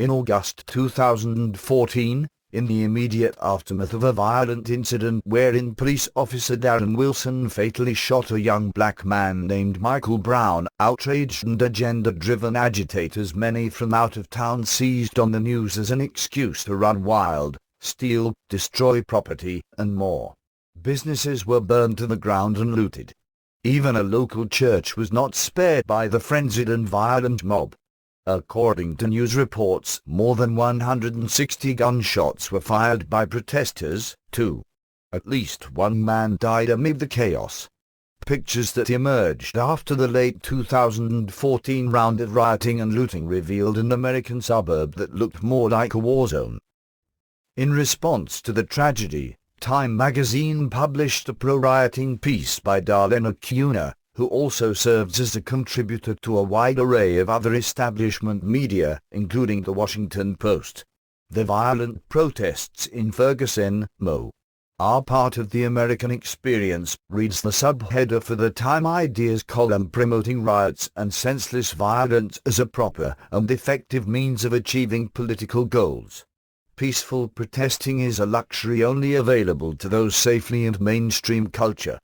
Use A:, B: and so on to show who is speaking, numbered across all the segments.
A: In August 2014, in the immediate aftermath of a violent incident wherein police officer Darren Wilson fatally shot a young black man named Michael Brown, outraged and agenda-driven agitators, many from out of town, seized on the news as an excuse to run wild, steal, destroy property, and more. Businesses were burned to the ground and looted. Even a local church was not spared by the frenzied and violent mob. According to news reports, more than 160 gunshots were fired by protesters, too. At least one man died amid the chaos. Pictures that emerged after the late 2014 round of rioting and looting revealed an American suburb that looked more like a war zone. In response to the tragedy, Time magazine published a pro-rioting piece by Darlena Cunha, who also serves as a contributor to a wide array of other establishment media, including the Washington Post. The violent protests in Ferguson, Mo. are part of the American experience, reads the subheader for the Time Ideas column, promoting riots and senseless violence as a proper and effective means of achieving political goals. Peaceful protesting is a luxury only available to those safely in mainstream culture.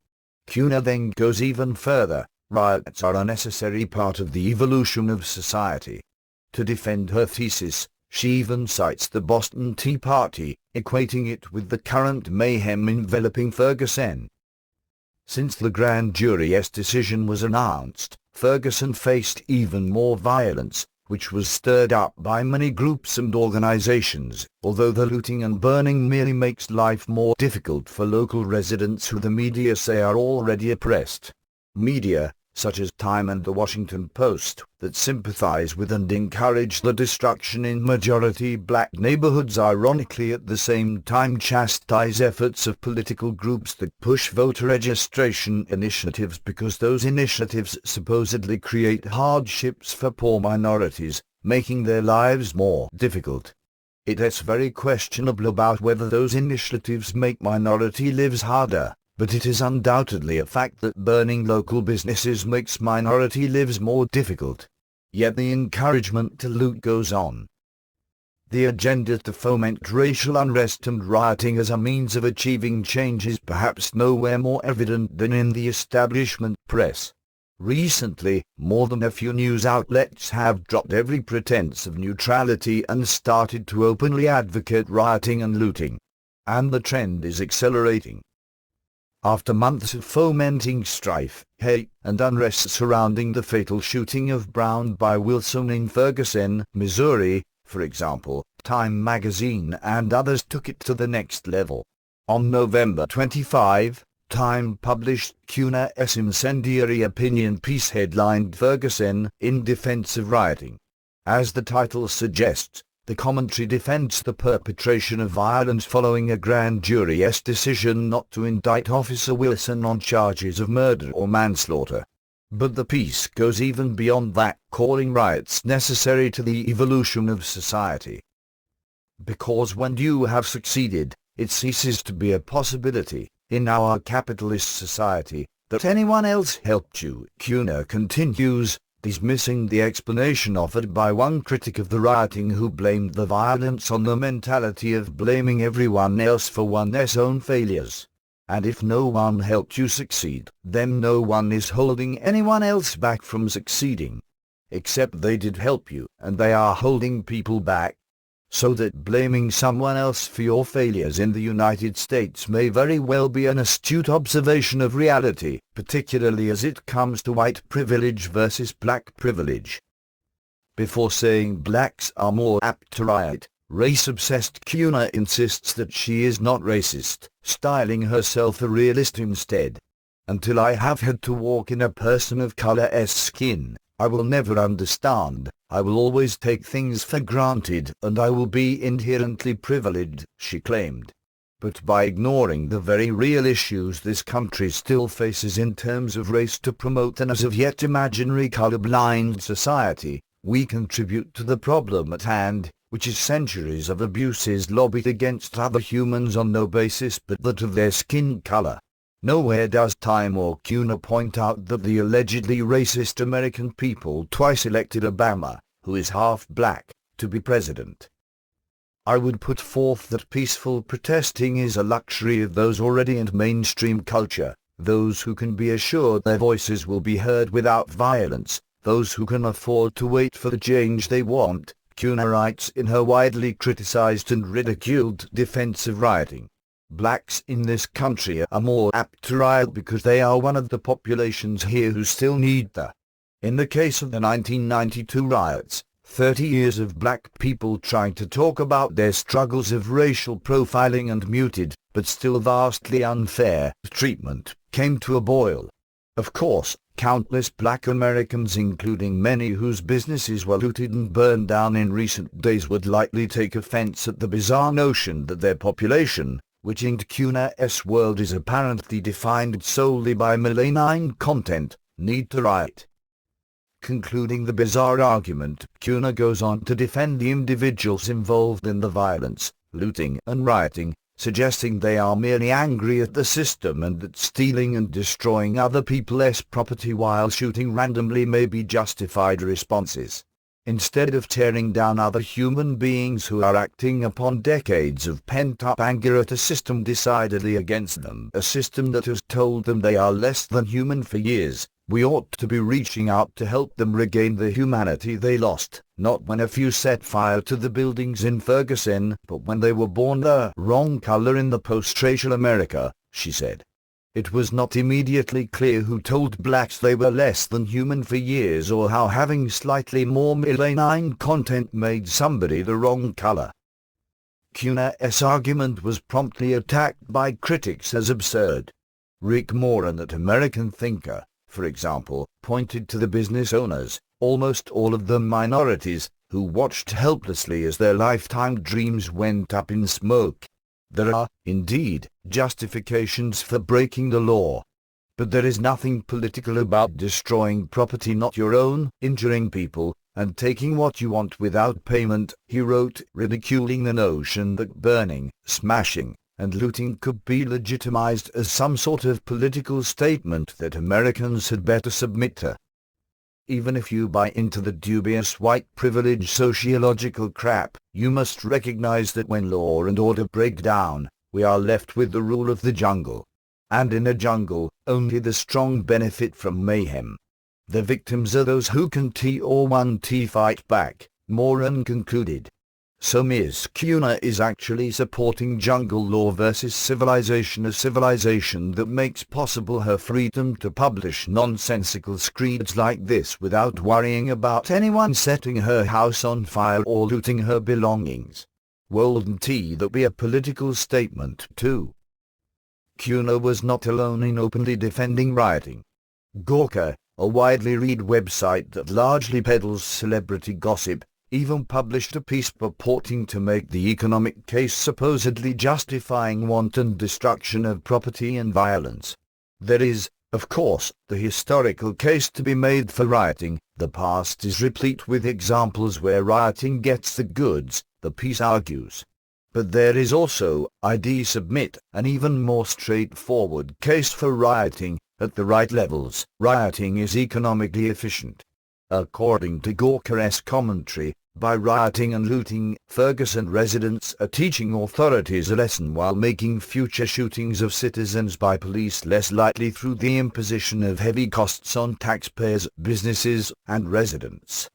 A: Cunha then goes even further. Riots are a necessary part of the evolution of society. To defend her thesis, she even cites the Boston Tea Party, equating it with the current mayhem enveloping Ferguson. Since the grand jury's decision was announced, Ferguson faced even more violence, which was stirred up by many groups and organizations, although the looting and burning merely makes life more difficult for local residents who the media say are already oppressed. Media, such as Time and the Washington Post, that sympathize with and encourage the destruction in majority black neighborhoods, ironically at the same time chastise efforts of political groups that push voter registration initiatives because those initiatives supposedly create hardships for poor minorities, making their lives more difficult. It is very questionable about whether those initiatives make minority lives harder, but it is undoubtedly a fact that burning local businesses makes minority lives more difficult. Yet the encouragement to loot goes on. The agenda to foment racial unrest and rioting as a means of achieving change is perhaps nowhere more evident than in the establishment press. Recently, more than a few news outlets have dropped every pretense of neutrality and started to openly advocate rioting and looting. And the trend is accelerating. After months of fomenting strife, hate, and unrest surrounding the fatal shooting of Brown by Wilson in Ferguson, Missouri, for example, Time magazine and others took it to the next level. On November 25, Time published Cunha's incendiary opinion piece headlined "Ferguson in Defense of Rioting." As the title suggests, the commentary defends the perpetration of violence following a grand jury's decision not to indict Officer Wilson on charges of murder or manslaughter. But the piece goes even beyond that, calling riots necessary to the evolution of society. Because when you have succeeded, it ceases to be a possibility, in our capitalist society, that anyone else helped you. Cunha continues, dismissing the explanation offered by one critic of the rioting who blamed the violence on the mentality of blaming everyone else for one's own failures. And if no one helped you succeed, then no one is holding anyone else back from succeeding. Except they did help you, and they are holding people back. So that blaming someone else for your failures in the United States may very well be an astute observation of reality, particularly as it comes to white privilege versus black privilege. Before saying blacks are more apt to riot, race-obsessed Cunha insists that she is not racist, styling herself a realist instead. Until I have had to walk in a person of color's skin, I will never understand. I will always take things for granted, and I will be inherently privileged, she claimed. But by ignoring the very real issues this country still faces in terms of race to promote an as of yet imaginary colorblind society, we contribute to the problem at hand, which is centuries of abuses lobbied against other humans on no basis but that of their skin color. Nowhere does Time or Cunha point out that the allegedly racist American people twice elected Obama, who is half black, to be president. I would put forth that peaceful protesting is a luxury of those already in mainstream culture, those who can be assured their voices will be heard without violence, those who can afford to wait for the change they want, Cunha writes in her widely criticized and ridiculed defense of rioting. Blacks in this country are more apt to riot because they are one of the populations here who still need the. In the case of the 1992 riots, 30 years of black people trying to talk about their struggles of racial profiling and muted, but still vastly unfair, treatment, came to a boil. Of course, countless black Americans, including many whose businesses were looted and burned down in recent days, would likely take offense at the bizarre notion that their population, which in Cunha's world is apparently defined solely by melanin content, need to riot. Concluding the bizarre argument, Cunha goes on to defend the individuals involved in the violence, looting and rioting, suggesting they are merely angry at the system and that stealing and destroying other people's property while shooting randomly may be justified responses. Instead of tearing down other human beings who are acting upon decades of pent-up anger at a system decidedly against them, a system that has told them they are less than human for years, we ought to be reaching out to help them regain the humanity they lost, not when a few set fire to the buildings in Ferguson, but when they were born the wrong color in the post-racial America, she said. It was not immediately clear who told blacks they were less than human for years or how having slightly more melanin content made somebody the wrong color. Cunha's argument was promptly attacked by critics as absurd. Rick Moran, that American thinker, for example, pointed to the business owners, almost all of them minorities, who watched helplessly as their lifetime dreams went up in smoke. There are, indeed, justifications for breaking the law. But there is nothing political about destroying property not your own, injuring people, and taking what you want without payment, he wrote, ridiculing the notion that burning, smashing, and looting could be legitimized as some sort of political statement that Americans had better submit to. Even if you buy into the dubious white privilege sociological crap, you must recognize that when law and order break down, we are left with the rule of the jungle. And in a jungle, only the strong benefit from mayhem. The victims are those who can T fight back, Moran concluded. So Ms. Cunha is actually supporting jungle law versus civilization, a civilization that makes possible her freedom to publish nonsensical screeds like this without worrying about anyone setting her house on fire or looting her belongings. Wouldn't that be a political statement too? Cunha was not alone in openly defending rioting. Gawker, a widely read website that largely peddles celebrity gossip, even published a piece purporting to make the economic case supposedly justifying wanton destruction of property and violence. There is, of course, the historical case to be made for rioting. The past is replete with examples where rioting gets the goods, the piece argues. But there is also, I submit, an even more straightforward case for rioting. At the right levels, rioting is economically efficient. According to Gawker's commentary, by rioting and looting, Ferguson residents are teaching authorities a lesson while making future shootings of citizens by police less likely through the imposition of heavy costs on taxpayers, businesses, and residents.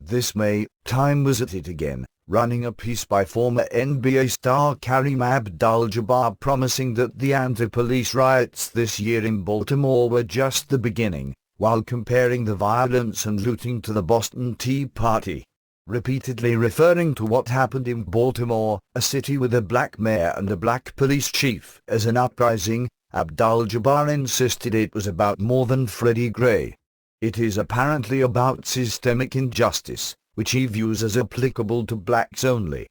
A: This May, Time was at it again, running a piece by former NBA star Kareem Abdul-Jabbar promising that the anti-police riots this year in Baltimore were just the beginning, while comparing the violence and looting to the Boston Tea Party. Repeatedly referring to what happened in Baltimore, a city with a black mayor and a black police chief, as an uprising, Abdul-Jabbar insisted it was about more than Freddie Gray. It is apparently about systemic injustice, which he views as applicable to blacks only.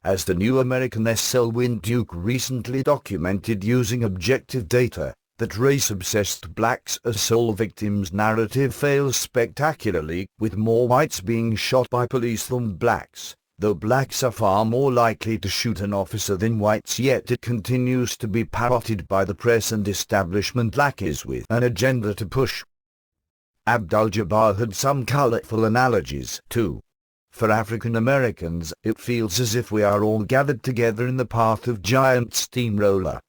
A: As the New American Selwyn Duke recently documented using objective data, that race-obsessed blacks as sole victims narrative fails spectacularly, with more whites being shot by police than blacks, though blacks are far more likely to shoot an officer than whites, yet it continues to be parroted by the press and establishment lackeys with an agenda to push. Abdul-Jabbar had some colorful analogies, too. For African Americans, it feels as if we are all gathered together in the path of giant steamroller.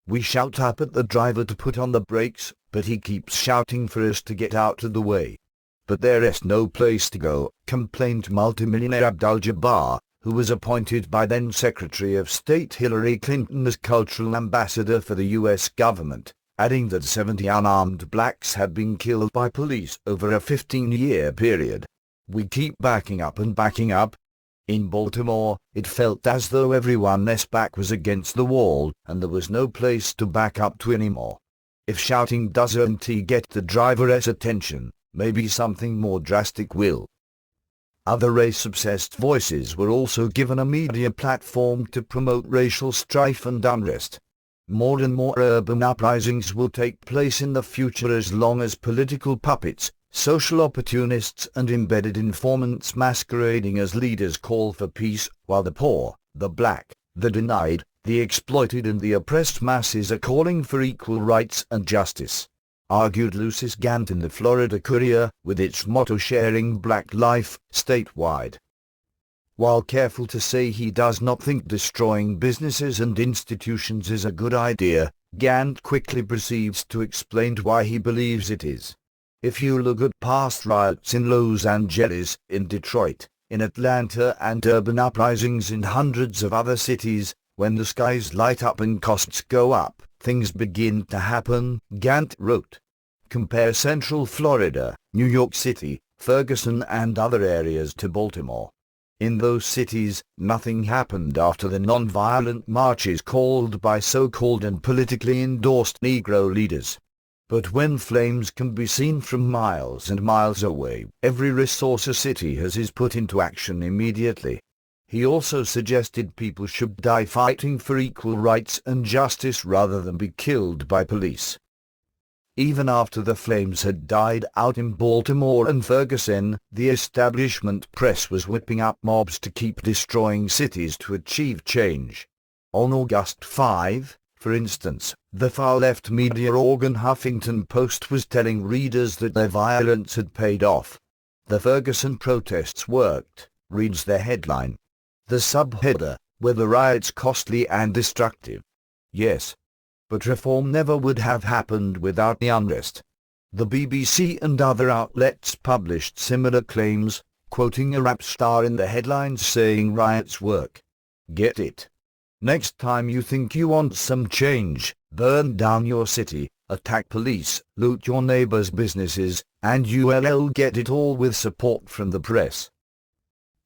A: We shout up at the driver to put on the brakes, but he keeps shouting for us to get out of the way. But there is no place to go, complained multimillionaire Abdul-Jabbar, who was appointed by then Secretary of State Hillary Clinton as cultural ambassador for the U.S. government, adding that 70 unarmed blacks had been killed by police over a 15-year period. We keep backing up and backing up. In Baltimore, it felt as though everyone's back was against the wall, and there was no place to back up to anymore. If shouting doesn't get the driver's attention, maybe something more drastic will. Other race-obsessed voices were also given a media platform to promote racial strife and unrest. More and more urban uprisings will take place in the future as long as political puppets, social opportunists and embedded informants masquerading as leaders call for peace, while the poor, the black, the denied, the exploited and the oppressed masses are calling for equal rights and justice, argued Lucis Gant in the Florida Courier, with its motto sharing black life, statewide. While careful to say he does not think destroying businesses and institutions is a good idea, Gant quickly proceeds to explain why he believes it is. If you look at past riots in Los Angeles, in Detroit, in Atlanta and urban uprisings in hundreds of other cities, when the skies light up and costs go up, things begin to happen, Gant wrote. Compare Central Florida, New York City, Ferguson and other areas to Baltimore. In those cities, nothing happened after the non-violent marches called by so-called and politically endorsed Negro leaders. But when flames can be seen from miles and miles away, every resource a city has is put into action immediately. He also suggested people should die fighting for equal rights and justice rather than be killed by police. Even after the flames had died out in Baltimore and Ferguson, the establishment press was whipping up mobs to keep destroying cities to achieve change. On August 5, for instance, the far-left media organ Huffington Post was telling readers that their violence had paid off. The Ferguson protests worked, reads their headline. The subheader, were the riots costly and destructive? Yes. But reform never would have happened without the unrest. The BBC and other outlets published similar claims, quoting a rap star in the headlines saying riots work. Get it? Next time you think you want some change, burn down your city, attack police, loot your neighbors' businesses, and you'll get it all with support from the press.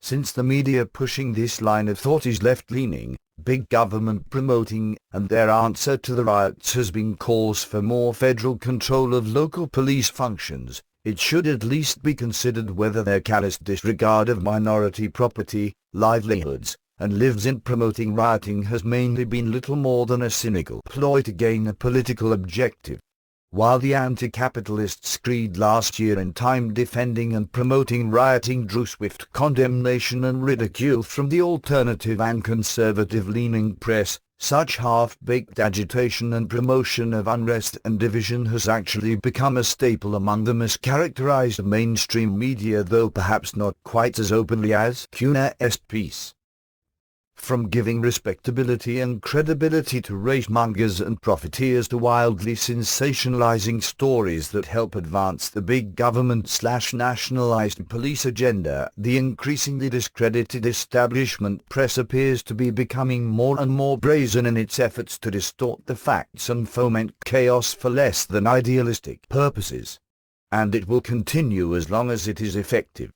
A: Since the media pushing this line of thought is left-leaning, big government promoting, and their answer to the riots has been calls for more federal control of local police functions, it should at least be considered whether their callous disregard of minority property, livelihoods, and lives in promoting rioting has mainly been little more than a cynical ploy to gain a political objective. While the anti-capitalists screed last year in time defending and promoting rioting drew swift condemnation and ridicule from the alternative and conservative-leaning press, such half-baked agitation and promotion of unrest and division has actually become a staple among the mischaracterized mainstream media, though perhaps not quite as openly as Cunha's piece. From giving respectability and credibility to race-mongers and profiteers to wildly sensationalizing stories that help advance the big government/nationalized police agenda, the increasingly discredited establishment press appears to be becoming more and more brazen in its efforts to distort the facts and foment chaos for less than idealistic purposes. And it will continue as long as it is effective.